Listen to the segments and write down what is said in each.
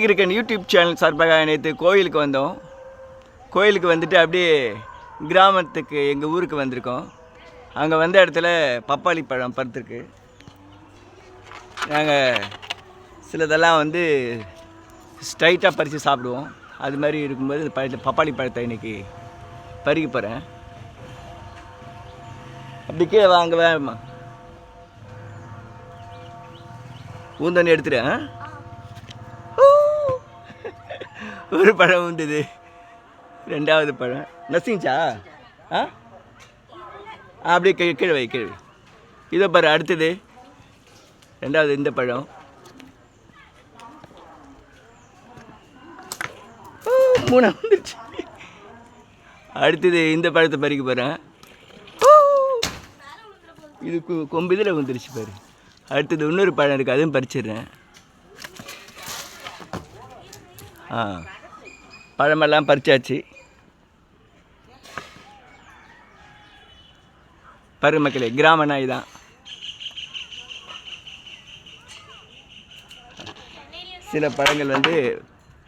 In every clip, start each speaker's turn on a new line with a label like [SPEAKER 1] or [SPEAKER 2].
[SPEAKER 1] கிரிக்கன் YouTube channel சார்பாக நேற்று கோயிலுக்கு வந்தோம். கோயிலுக்கு வந்துட்டு அப்படியே கிராமத்துக்கு எங்கள் ஊருக்கு வந்திருக்கோம். அங்கே வந்த இடத்துல பப்பாளி பழம் பருத்துருக்கு. நாங்கள் சிலதெல்லாம் வந்து ஸ்ட்ரைட்டாக பறித்து சாப்பிடுவோம். அது மாதிரி இருக்கும்போது இந்த பப்பாளி பழத்தை இன்றைக்கி பறிக்க போகிறேன். அப்படி கீழே வாங்க வேணுமா ஊந்தண்ணி எடுத்துட்டேன். ஒரு பழம் உண்டுது, ரெண்டாவது பழம் நசிங்கச்சா அப்படியே கீழே வை கீழே. இதோ பாரு, அடுத்தது ரெண்டாவது இந்த பழம். மூணாவது வந்துருச்சு. அடுத்தது இந்த பழத்தை பறிக்க போகிறேன். இது கொம்பு இதில் வந்துருச்சு பாரு. அடுத்தது இன்னொரு பழம் இருக்குது, அதுவும் பறிச்சிடுறேன். பழமெல்லாம் பறிச்சாச்சு. பாரு மக்களே, கிராம நாய் தான். சில பழங்கள் வந்து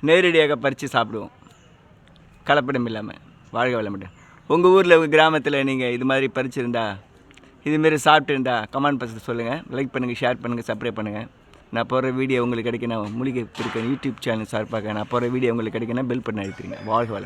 [SPEAKER 1] நேரடியாக பறித்து சாப்பிடுவோம், கலப்படம் இல்லாமல். வாழ்க வளமுடன். உங்கள் ஊரில் உங்கள் கிராமத்தில் நீங்கள் இது மாதிரி பறிச்சிருந்தா, இதுமாரி சாப்பிட்டுருந்தா கமெண்ட் பாக்ஸில் சொல்லுங்கள். லைக் பண்ணுங்கள், ஷேர் பண்ணுங்கள், சப்ஸ்கிரைப் பண்ணுங்கள். நான் போகிற வீடியோ உங்களுக்கு கிடைக்கணும். மூலிகை பிடிக்க யூடியூப் சேனல் சார்பாக நான் போகிற வீடியோ உங்களுக்கு கிடைக்கணும். பெல் பட்டன் அழுத்திடுங்க. வாழ்க வளமுடன்.